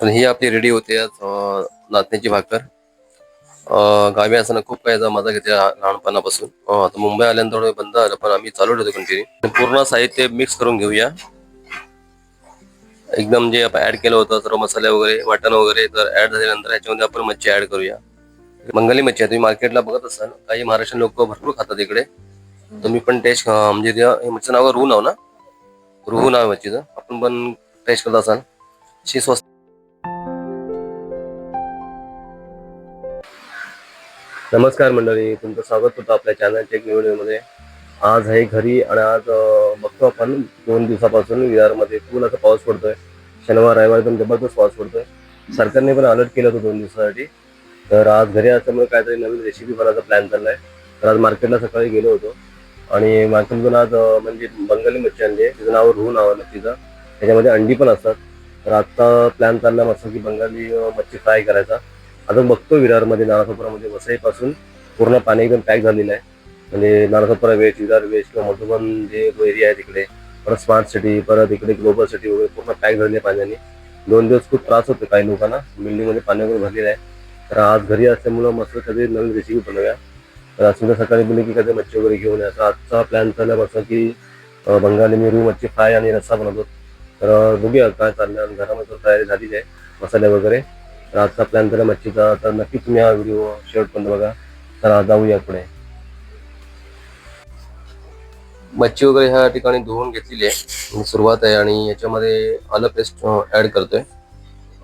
पण ही आपली रेडी होते आज नाचण्याची भाकर. गावी असताना खूप काही मजा घेतली लहानपणापासून. आता मुंबई आल्यानंतर थोडं बंद झालं, पण आम्ही चालू ठेवतो कंटिन्यू. पूर्ण साहित्य मिक्स करून घेऊया एकदम. जे आपण ऍड केलं होतं सर्व मसाले वगैरे, वाटण वगैरे, तर ऍड झाल्यानंतर याच्यामध्ये आपण मच्छी ऍड करूया. बंगाली मच्छी आहे, तुम्ही मार्केटला बघत असाल. काही महाराष्ट्रीयन लोक भरपूर खातात इकडे. तुम्ही पण टेस्ट, म्हणजे मच्छीचं नाव रूह नाव ना, रूह नाव मच्छीचं. आपण पण टेस्ट करत असाल. शी स्वस्त. नमस्कार मंडळी, तुमचं स्वागत होतं आपल्या चॅनलच्या एक व्हिडिओमध्ये. आज आहे घरी आणि आज बघतो आपण 2 दिवसापासून विरारमध्ये खूप असा पाऊस पडतोय. शनिवार रविवार एकदम जबरदस्त पाऊस पडतोय. सरकारने पण अलर्ट केलं होतं 2 दिवसासाठी. तर आज घरी असल्यामुळे काहीतरी नवीन रेसिपी बनवायचा प्लॅन चाललाय. तर आज मार्केटला सकाळी गेलो होतो आणि मार्केटमधून आज म्हणजे बंगाली मच्छी आणली आहे. तिचं नाव रूह नाव आहे मच्छीचं. त्याच्यामध्ये अंडी पण असतात. तर आजचा प्लॅन चालला मस्त की बंगाली मच्छी फ्राय करायचा. आता बघतो विरारमध्ये नालासोपारामध्ये वसईपासून पूर्ण पाणी एकदम पॅक झालेलं आहे. म्हणजे नालासोपारा वेस्ट, विरार वेस्ट किंवा मधुबन जे एरिया आहे तिकडे, परत स्मार्ट सिटी, परत इकडे ग्लोबल सिटी वगैरे पूर्ण पॅक झालेली आहे पाण्याने. 2 दिवस खूप त्रास होतो काही लोकांना. बिल्डिंगमध्ये पाणी वगैरे भरलेलं आहे. तर आज घरी असल्यामुळं मस्त कधी नवीन रेसिपी बनवूया. तर आज सुद्धा सकाळी बोलली की कधी मच्छी वगैरे घेऊन या. तर आजचा प्लॅन चालला मस्त की बंगाली मी रूह मच्छी फ्राय आणि रस्सा बनवतो. तर बघूया काय चाललं. घरामध्ये तयारी झालेली आहे, मसाले वगैरे. तर आजचा प्लॅन झाला मच्छीचा. तर नक्की तुम्ही हा व्हिडिओ शेवटपर्यंत बघा. तर जाऊया पुढे. मच्छी वगैरे ह्या ठिकाणी धुवून घेतलेली आहे, सुरुवात आहे. आणि याच्यामध्ये आलं पेस्ट ऍड करतोय.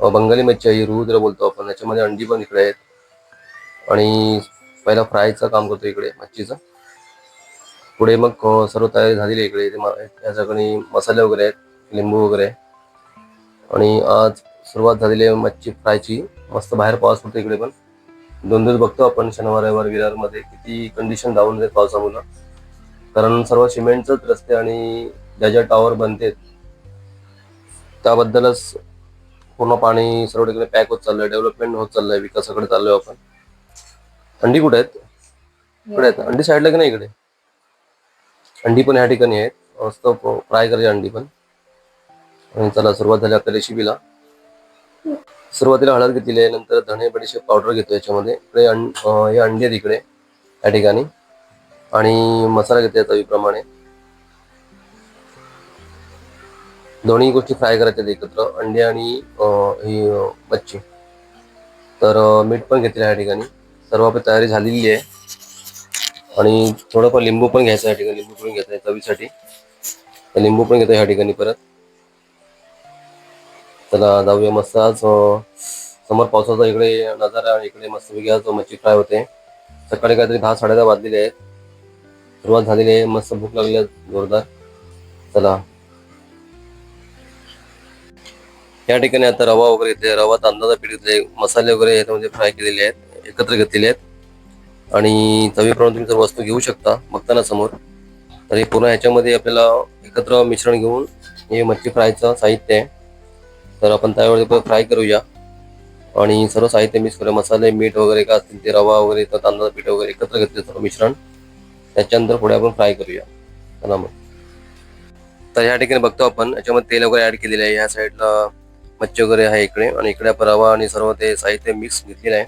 बंगाली मच्छी आहे, रूह जरा बोलतो आपण. याच्यामध्ये अंडी पण इकडे आहेत आणि पहिला फ्रायचं काम करतो इकडे मच्छीचं. पुढे मग सर्व तयारी झालेली आहे इकडे. याच्याकडे मसाले वगैरे आहेत, लिंबू वगैरे. आणि आज सुरुवात झालेली आहे मच्छी फ्रायची. मस्त बाहेर पाऊस पडतो इकडे पण. 2 दिवस बघतो आपण शनिवार रविवार विरारमध्ये किती कंडिशन डाऊन आहेत पावसामुळे. कारण सर्व सिमेंटचंच रस्ते आणि ज्या ज्या टावर बनतेत त्याबद्दलच पूर्ण पाणी सर्व ठिकाणी पॅक होत चाललंय. डेव्हलपमेंट होत चाललंय, विकासाकडे चाललोय आपण. अंडी कुठे आहेत? इकडे आहेत अंडी साईडला की नाही? इकडे अंडी पण ह्या ठिकाणी आहेत. मस्त फ्राय करायची अंडी पण. आणि चला सुरुवात झाली आपल्या रेसिपीला. सुरुवातीला हळद घेतलेली आहे, नंतर धणे बडीशेप पावडर घेतो याच्यामध्ये. इकडे हे अंडी आहेत इकडे या ठिकाणी. आणि मसाला घेतला चवीप्रमाणे. दोन्ही गोष्टी फ्राय करायच्या एकत्र, अंडे आणि ही मच्छी. तर मीठ पण घेतलं या ठिकाणी. सर्व आपली तयारी झालेली आहे. आणि थोडंफार लिंबू पण घ्यायचं या ठिकाणी. लिंबू पण घ्यायचं आहे चवीसाठी. लिंबू पण घेतो या ठिकाणी परत. चला जाऊया मस्त. आज समोर पावसाचा इकडे नजारा आणि इकडे मस्त वेगळा मच्छी फ्राय होते. सकाळी काहीतरी 10 10:30 वाजलेले आहेत. सुरुवात झालेली आहे, मस्त भूक लागली आहे जोरदार. चला या ठिकाणी आता रवा वगैरे घेतले. रवा तांदळाचा पीठ घेतले. मसाले वगैरे याच्यामध्ये फ्राय केलेले आहेत, एकत्र घेतलेले आहेत. आणि चवीप्रमाणे तुम्ही सर्व वस्तू घेऊ शकता बघताना समोर. तर हे पूर्ण ह्याच्यामध्ये आपल्याला एकत्र मिश्रण घेऊन हे मच्छी फ्रायचं साहित्य आहे. तर आपण त्यावर फ्राय करूया आणि सर्व साहित्य मिक्स करूया. मसाले, मीठ वगैरे काय असतील ते, रवा वगैरे, तांदळाचं पीठ वगैरे एकत्र घेतले सर्व मिश्रण. त्याच्यानंतर पुढे आपण फ्राय करूया. चला मग. तर ह्या ठिकाणी बघतो आपण याच्यामध्ये तेल वगैरे ऍड केलेलं आहे. ह्या साईडला मच्छी वगैरे आहे इकडे, आणि इकडे आपण रवा आणि सर्व ते साहित्य मिक्स घेतलेलं आहे.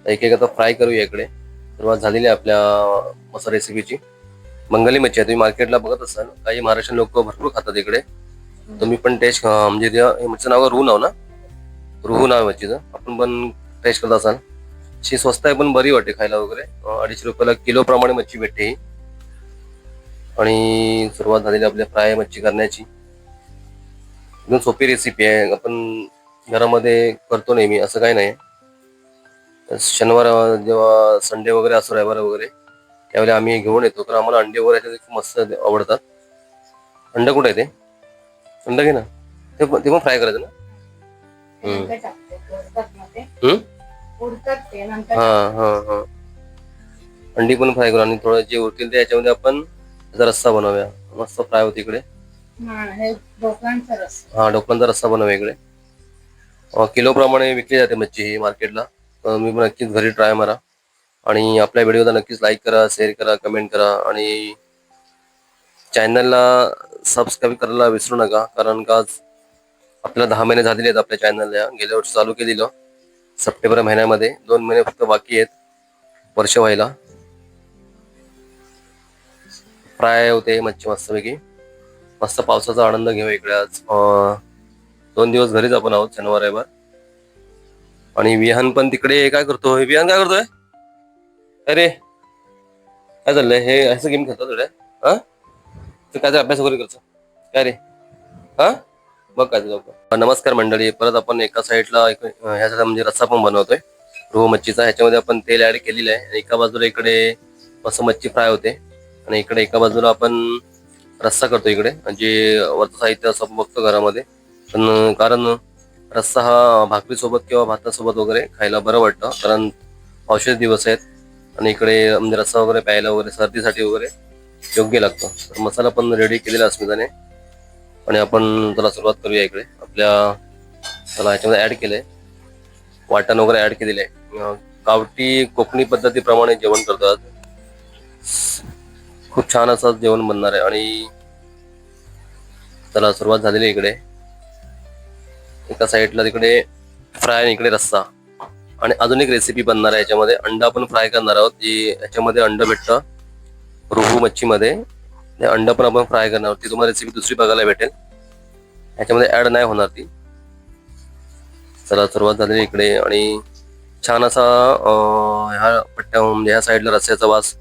एक एक आता फ्राय करूया इकडे. सुरुवात झालेली आहे आपल्या मसाला रेसिपीची. बंगाली मच्छी आहे, तुम्ही मार्केटला बघत असाल. काही महाराष्ट्रीयन लोक भरपूर खातात इकडे. तुम्ही पण टेस्ट, म्हणजे मच्छीचं नाव रूह नाव ना, रूह नाव मच्छीचं. आपण पण टेस्ट करत असाल. शी स्वस्त आहे पण बरी वाटते खायला वगैरे. 250 रुपयाला किलो प्रमाणे मच्छी भेटते ही. आणि सुरुवात झालेली आपल्या फ्राय मच्छी करण्याची. एकदम सोपी रेसिपी आहे, आपण घरामध्ये करतो नेहमी, असं काही नाही. शनिवार जेव्हा संडे वगैरे असतो, रविवार वगैरे, त्यावेळेला आम्ही घेऊन येतो. तर आम्हाला अंडे वगैरे खूप मस्त आवडतात. अंड कुठे आहे ते? अंड घे ना, ते पण फ्राय करायचं ना. हा हा हा, अंडी पण फ्राय करू. आणि थोडं जे उरतील ते याच्यामध्ये आपण त्याचा रस्सा बनवूया. मस्त फ्राय होती इकडे. हा, ढोकळांचा रस्सा बनवूया इकडे. किलो प्रमाणे विकली जाते मच्छी ही मार्केटला. मी पण नक्कीच घरी ट्राय मारा. आणि आपल्या व्हिडिओला नक्कीच लाईक करा, शेअर करा, कमेंट करा. आणि चॅनलला सबस्क्राईब करायला विसरू नका, कारण का आपल्याला 10 महिने झालेले आहेत आपल्या चॅनलला. गेल्या वर्षी चालू केलेलं सप्टेंबर महिन्यामध्ये. 2 महिने फक्त बाकी आहेत वर्ष व्हायला. फ्राय होते मच्छी मस्तपैकी. मस्त पावसाचा आनंद घेऊ इकडे आज. 2 दिवस घरीच आपण आहोत शनिवार रविवार. आणि विहान पण तिकडे काय करतोय? विहान काय करतोय? अरे काय चाललंय? हे असं गेम खेळतो थोड्या? हा, तू काय अभ्यास वगैरे करतो काय रे? हा, बघ काय तुझं. नमस्कार मंडळी, परत आपण एका साईडला ह्याचा म्हणजे रस्सा पण बनवतोय रोहू मच्छीचा. ह्याच्यामध्ये आपण तेल ऍड केलेलं आहे. आणि एका बाजूला इकडे मस्त मच्छी फ्राय होते आणि इकडे एका बाजूला आपण रस्सा करतो. इकडे म्हणजे वरचं साहित्य असं बघतो घरामध्ये, पण कारण रस्सा हा भाकरीसोबत किंवा भातासोबत वगैरे खायला बरं वाटतं, कारण औषधी दिवस आहेत. आणि इकडे म्हणजे रस्सा वगैरे प्यायला वगैरे सर्दीसाठी वगैरे योग्य लागतो. तर मसाला पण रेडी केलेला अस्मिताने. आणि आपण त्याला सुरुवात करूया. इकडे आपल्या त्याला ह्याच्यामध्ये ऍड केलंय वाटण वगैरे ऍड केलेलं आहे. गावठी कोकणी पद्धतीप्रमाणे जेवण करतो आज. खूप छान असं जेवण बनणार आहे. आणि त्याला सुरुवात झालेली आहे. इकडे एका साईडला तिकडे फ्राय आणि इकडे रस्सा. आणि अजून एक रेसिपी बनणार आहे याच्यामध्ये. अंडा आपण फ्राय करणार आहोत. जी याच्यामध्ये अंड भेटतं रोहू मच्छीमध्ये. ते अंड पण आपण फ्राय करणार आहोत. ती तुम्हाला रेसिपी दुसरी बघायला भेटेल, ह्याच्यामध्ये ऍड नाही होणार ती. चला सुरुवात झालेली इकडे. आणि छान असा ह्या पट्ट्या म्हणजे ह्या साईडला रस्स्याचा वास,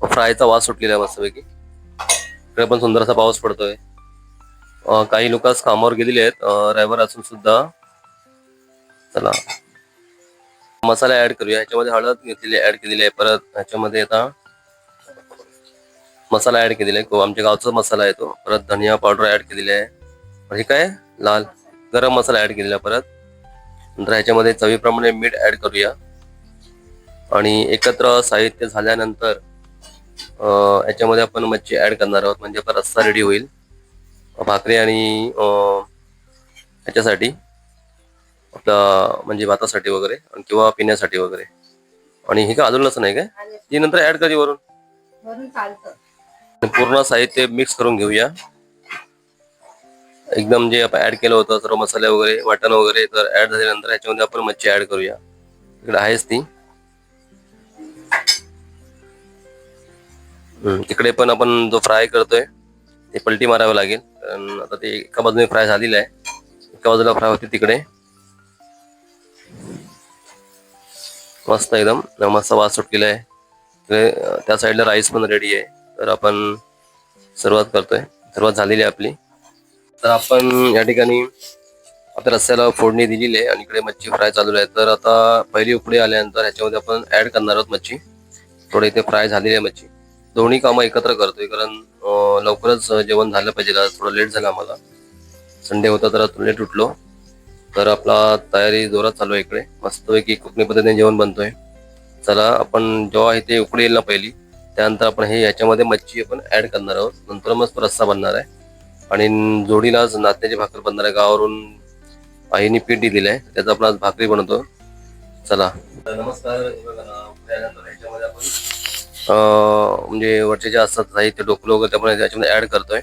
फ्रायचा वास सुटलेला आहे मस्तपैकी. इकडे पण सुंदर असा पाऊस पडतोय. काही लोक कामावर गेलेले आहेत रविवार असून सुद्धा. चला मसाला ऍड करूया. ह्याच्यामध्ये हळद घेतलेली ऍड केलेली आहे. परत ह्याच्यामध्ये आता मसाला ऍड केलेला आहे, आमच्या गावचा मसाला आहे तो. परत धनिया पावडर ऍड केलेली आहे. हे काय लाल गरम मसाला ऍड केलेला. परत नंतर ह्याच्यामध्ये चवीप्रमाणे मीठ ऍड करूया. आणि एकत्र साहित्य झाल्यानंतर ह्याच्यामध्ये आपण मच्छी ऍड करणार आहोत, म्हणजे आपला रस्सा रेडी होईल भाकरी आणि ह्याच्यासाठी आपला म्हणजे भातासाठी वगैरे किंवा पिण्यासाठी वगैरे. आणि हे काय अजून लसूण आहे काय? ती नंतर ऍड करी वरून चालतं. पूर्ण साहित्य मिक्स करून घेऊया एकदम. जे आपण ऍड केलं होतं सर्व मसाले वगैरे वाटण वगैरे, तर ऍड झाल्यानंतर ह्याच्यामध्ये आपण मच्छी ऍड करूया. इकडे आहेच ती. तिकडे पण आपण जो फ्राय करतोय ते पलटी मारावं लागेल, कारण आता ते एका बाजूने फ्राय झालेलं आहे, एका बाजूला फ्राय होते तिकडे. मस्त एकदम मस्त वास सुटलेला आहे. त्या साईडला राईस पण रेडी आहे. तर आपण सुरुवात करतोय. सुरुवात झालेली आहे आपली. तर आपण या ठिकाणी आता रस्स्याला फोडणी दिलेली आहे आणि इकडे मच्छी फ्राय चालू आहे. तर आता पहिली उकळी आल्यानंतर ह्याच्यामध्ये आपण ऍड करणार आहोत मच्छी. थोडे इथे फ्राय झालेली आहे मच्छी. दोन्ही कामं एकत्र करतोय, कारण लवकरच जेवण झालं पाहिजे. आज थोडं लेट झालं आम्हाला, संडे होता तर लेट उठलो. तर आपला तयारी जोरात चालू आहे इकडे. मस्तपैकी कोकणी पद्धतीने जेवण बनतोय. चला आपण जेव्हा इथे उकळी येईल ना पहिली, त्यानंतर आपण हे याच्यामध्ये मच्छी आपण ऍड करणार आहोत. नंतर मस्त रस्सा बनणार आहे. आणि जोडीलाच नाचण्याची भाकर बनणार आहे. गावावरून आईने पीठ दिलेलं आहे, त्याचा आपण आज भाकरी बनवतो. चला नमस्कार. ह्याच्यामध्ये आपण म्हणजे वरचे जे असतात साहित्य डोकलं वगैरे त्यामुळे त्याच्यामध्ये ऍड करतोय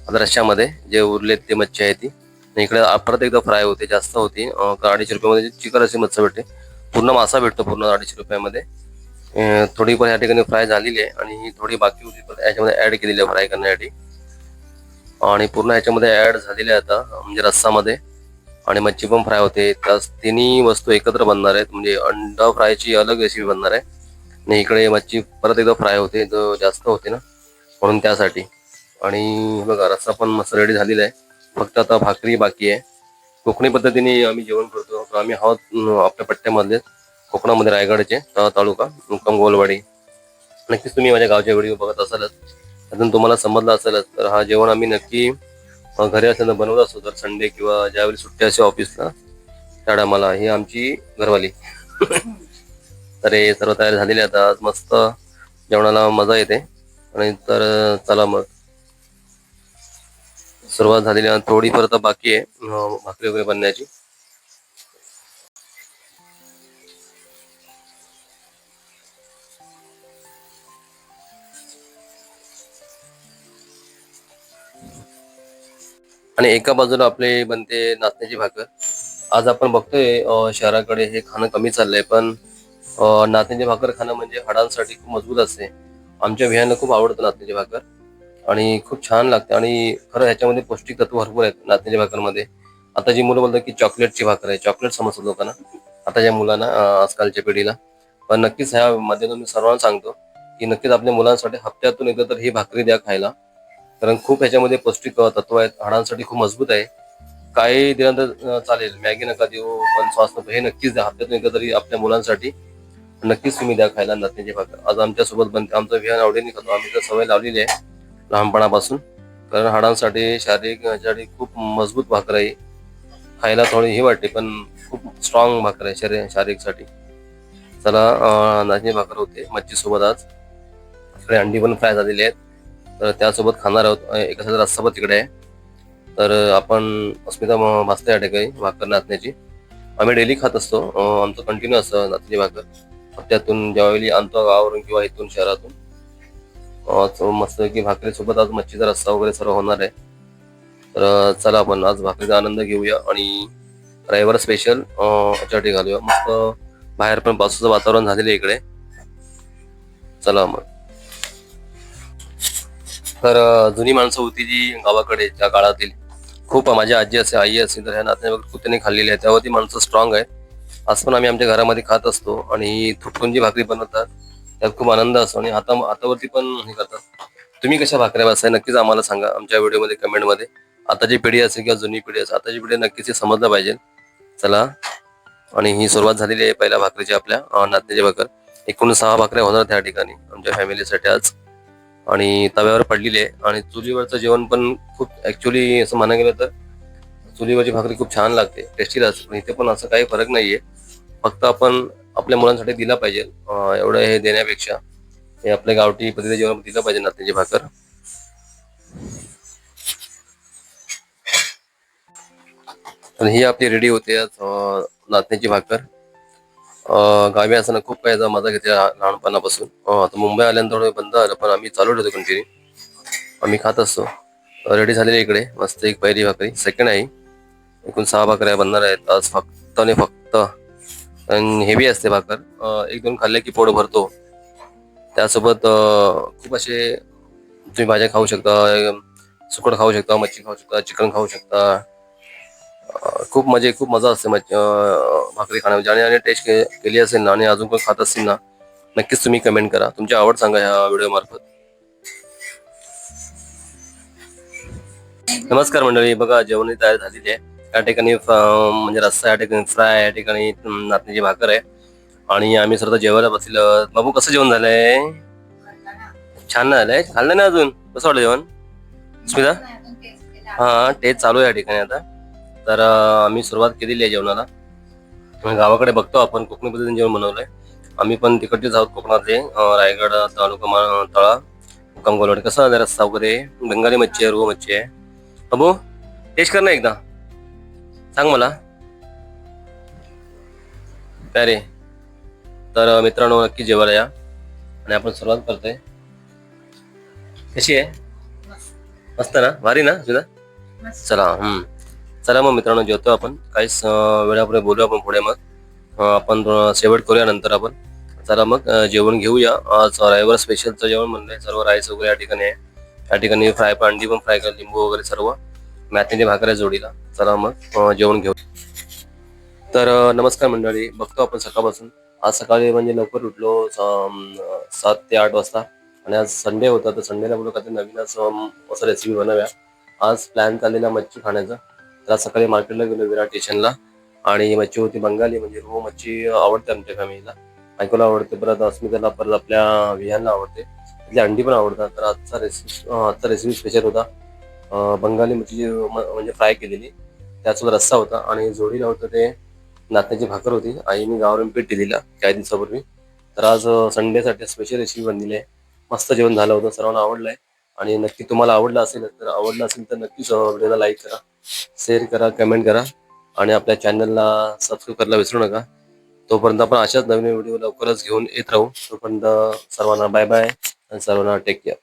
आता रश्श्यामध्ये. जे उरलेत ते मच्छी आहे ती. इकडे परत एकदा फ्राय होते, जास्त होती. 250 रुपयामध्ये चिकन अशी मच्छी भेटते. पूर्ण मासा भेटतो पूर्ण 250 रुपयामध्ये. थोडी पण या ठिकाणी फ्राय झालेली आहे आणि थोडी बाकी होती पण याच्यामध्ये ऍड केलेली आहे फ्राय करण्यासाठी. आणि पूर्ण ह्याच्यामध्ये ऍड झालेली आहे आता म्हणजे रस्सामध्ये. आणि मच्छी पण फ्राय होते. त्या तिन्ही वस्तू एकत्र बनणार आहेत, म्हणजे अंडा फ्रायची अलग रेसिपी बनणार आहे आणि इकडे मच्छी परत एकदा फ्राय होते, जो जास्त होते ना म्हणून त्यासाठी. आणि बघा रस्सा पण मस्त रेडी झालेला आहे. फक्त आता भाकरी बाकी आहे. कोकणी पद्धतीने आम्ही जेवण करतो. आम्ही आहोत आपल्या पट्ट्यामधले कोकणामध्ये, रायगडचे तालुका मुक्काम गोलवाडी. नक्कीच तुम्ही माझ्या गावच्या व्हिडिओ बघत असालच, अजून तुम्हाला समजलं असेलच. तर हा जेवण आम्ही नक्की घरी असताना बनवत असतो. तर संडे किंवा ज्यावेळी सुट्टी असते ऑफिसला त्या टायमाला. ही आमची घरवाली. तर हे सर्व तयार झालेले आता. आज मस्त जेवणाला मजा येते. आणि तर चला मग सुरुवात झालेली आहे. थोडी परत बाकी आहे भाकरी वगैरे बनण्याची. आणि एका बाजूला आपले बनते नाचण्याची भाकर. आज आपण बघतोय शहराकडे हे खाणं कमी चाललंय, पण नाचण्याची भाकर खाणं म्हणजे हाडांसाठी खूप मजबूत असते. आमच्या विहांना खूप आवडतं नाचण्याची भाकर आणि खूप छान लागते आणि खरं ह्याच्यामध्ये पौष्टिक तत्व भरपूर आहेत नाचण्याच्या भाकरमध्ये. आता जी मुलं बोलतात की चॉकलेटची भाकर आहे, चॉकलेट समजतं लोकांना आताच्या मुलांना, आजकालच्या पिढीला. पण नक्कीच ह्या माध्यमातून मी सर्वांना सांगतो की नक्कीच आपल्या मुलांसाठी हप्त्यातून एकदा तर ही भाकरी द्या खायला, कारण खूप ह्याच्यामध्ये पौष्टिक तत्व आहेत, हाडांसाठी खूप मजबूत आहे. काही दिल्यानंतर चालेल, मॅगी नका देऊ, पण सॉस नको, हे नक्कीच द्या हप्त्यातून एकदा तरी आपल्या मुलांसाठी. नक्कीच तुम्ही द्या खायला नाचण्याची भाकर. आज आमच्या सोबत बनते, आमचं विहान आवडीने खातो आम्ही, तर सवय लावलेली आहे लहानपणापासून. कारण हाडांसाठी शारीरिक ह्याच्यासाठी खूप मजबूत भाकर आहे. खायला थोडी ही वाटते पण खूप स्ट्रॉंग भाकर आहे शारीरिकसाठी. चला, नाचणी भाकर होते मच्छी सोबत. आज इकडे अंडी पण फ्राय झालेली आहेत, तर त्यासोबत खाणार आहोत. एका साईडला रस्सा पण तिकडे आहे. तर आपण अस्मिता भासते या ठिकाणी भाकर नाचण्याची आम्ही डेली खात असतो. आमचं कंटिन्यू असतं नाचणी भाकर. हप्त्यातून ज्यावेळी आणतो गावावरून किंवा इथून शहरातून, मस्त की भाकरीसोबत आज मच्छीचा रस्सा वगैरे सर्व होणार आहे. तर चला आपण आज भाकरीचा आनंद घेऊया आणि रविवार स्पेशल याच्यासाठी घालूया. मस्त बाहेर पण पावसाचं वातावरण झालेलं आहे इकडे. चला मग. तर जुनी माणसं होती जी गावाकडे त्या काळातील, खूप माझी आजी असे आई असेल तर ह्या नाचण्या वगैरे कुत्र्याने खाल्लेली आहे, तेव्हा ती माणसं स्ट्रॉंग आहे. आज पण आम्ही आमच्या घरामध्ये खात असतो आणि थुटून जी भाकरी बनवतात त्यात खूप आनंद असतो आणि हातावरती पण हे करतात. तुम्ही कशा भाकऱ्या बसताय नक्कीच आम्हाला सांगा आमच्या व्हिडिओमध्ये कमेंटमध्ये. आताची पिढी असेल किंवा जुनी पिढी असेल, आताची पिढी नक्कीच हे समजलं पाहिजे. चला, आणि ही सुरुवात झालेली आहे पहिल्या भाकरीची आपल्या नाचण्याची भाकर. एकूण 6 भाकऱ्या होणार त्या ठिकाणी आमच्या फॅमिलीसाठी आज. आणि तव्यावर पडलेली आहे आणि चुलीवरचं जेवण पण खूप ऍक्च्युली असं म्हणायला गेलं तर चुलीवरची भाकरी खूप छान लागते, टेस्टी लागते. पण इथे पण असं काही फरक नाहीये, फक्त आपण आपल्या मुलांसाठी दिला पाहिजे. एवढं हे देण्यापेक्षा हे आपल्या गावठी पद्धतीने जेवण दिलं पाहिजे नाचण्याची भाकर. तर ही आपली रेडी होते आज नाचण्याची भाकर. गावी असताना खूप काही मजा घेतली लहानपणापासून. आता मुंबई आल्यानंतर थोडं बंद झालं, पण आम्ही चालू ठेवतो कंटिन्यू, आम्ही खात असतो. रेडी झालेली इकडे मस्त एक पहिली भाकरी, सेकंड आहे. एकूण 6 भाकऱ्या बनणार आहेत आज फक्त आणि फक्त. आणि हेवी असते भाकर, 1-2 खाल्ले की पोट भरतो. त्यासोबत खूप असे तुम्ही भाज्या खाऊ शकता, सुकट खाऊ शकता, मच्छी खाऊ शकता, चिकन खाऊ शकता. खूप खूप मजा असते भाकरी खाण्यामध्ये. आणि टेस्ट केली असेल ना आणि अजून कोण खात असतील ना, नक्कीच तुम्ही कमेंट करा, तुमची आवड सांगा ह्या व्हिडिओ मार्फत. नमस्कार मंडळी, बघा जेवण तयार झालेली आहे. या ठिकाणी म्हणजे रस्सा, या ठिकाणी फ्राय, या ठिकाणी नाचण्याची भाकर आहे आणि आम्ही सर्व जेवायला बसलो. बाबू कसं जेवण झालंय? छान नाही झालंय? खाल्लं नाही अजून? कसं वाटलं जेवण स्मिता? हा, टेस्ट चालू आहे या ठिकाणी आता. तर आम्ही सुरुवात केलेली आहे जेवणाला. गावाकडे बघतो आपण कोकणी पद्धतीने जेवण बनवलंय. आम्ही पण तिकडचेच आहोत कोकणातले, रायगड तालुका तळा, मुक्काम गोलवाडी. कसं झालं रस्सा वगैरे? बंगाली मच्छी आहे, रुह मच्छी आहे. अबो, टेस्ट कर ना एकदा, सांग मला काय रे. तर मित्रांनो, नक्की जेवायला या आणि आपण सुरुवात करतोय. कशी आहे? मस्त ना, भारी ना सुद्धा. चला, चला मग मित्रांनो, जेवतो आपण. काहीच वेळापुढे बोलू आपण पुढे. मग आपण शेवट करूया नंतर आपण. चला मग जेवण घेऊया. आज रविवार स्पेशलचं जेवण म्हणलंय, सर्व राईस वगैरे या ठिकाणी आहे. या ठिकाणी फ्राय अंडी पण फ्राय करा, लिंबू वगैरे सर्व, मॅथीने भाकऱ्या जोडीला. चला मग जेवण घेऊ. तर नमस्कार मंडळी, बघतो आपण सकाळपासून. आज सकाळी म्हणजे लवकर उठलो, 7 ते 8 वाजता. आणि आज संडे होता, तर संडेला बोलू काहीतरी नवीनच असं रेसिपी बनवूया. आज प्लॅन चाललेला मच्छी खाण्याचा. तर आज सकाळी मार्केटला गेलो विराट स्टेशनला आणि मच्छी होती बंगाली, म्हणजे रोह मच्छी आवडते आमच्या फॅमिलीला. बायकोला आवडते, परत अस्मिताला, परत आपल्या विहानला आवडते. तिथली अंडी पण आवडतात. तर आजचा रेसिपी स्पेशल होता बंगाली मच्छी म्हणजे फ्राय केलेली, त्यासोबत रस्सा होता आणि जोडीला होतं ते नाचण्याची भाकर होती. आईने गावरून पीठ दिलेला काही दिवसापूर्वी. तर आज संडेसाठी स्पेशल रेसिपी बनलेली आहे. मस्त जेवण झालं होतं, सर्वांना आवडलंय. आणि नक्की तुम्हाला आवडलं असेल तर नक्कीच व्हिडिओला लाईक करा, शेअर करा, कमेंट करा आणि आपल्या चॅनलला सबस्क्राईब करायला विसरू नका. तोपर्यंत आपण अशाच नवीन व्हिडिओ लवकरच घेऊन येत राहू. तोपर्यंत सर्वांना बाय बाय आणि सर्वांना टेक केअर.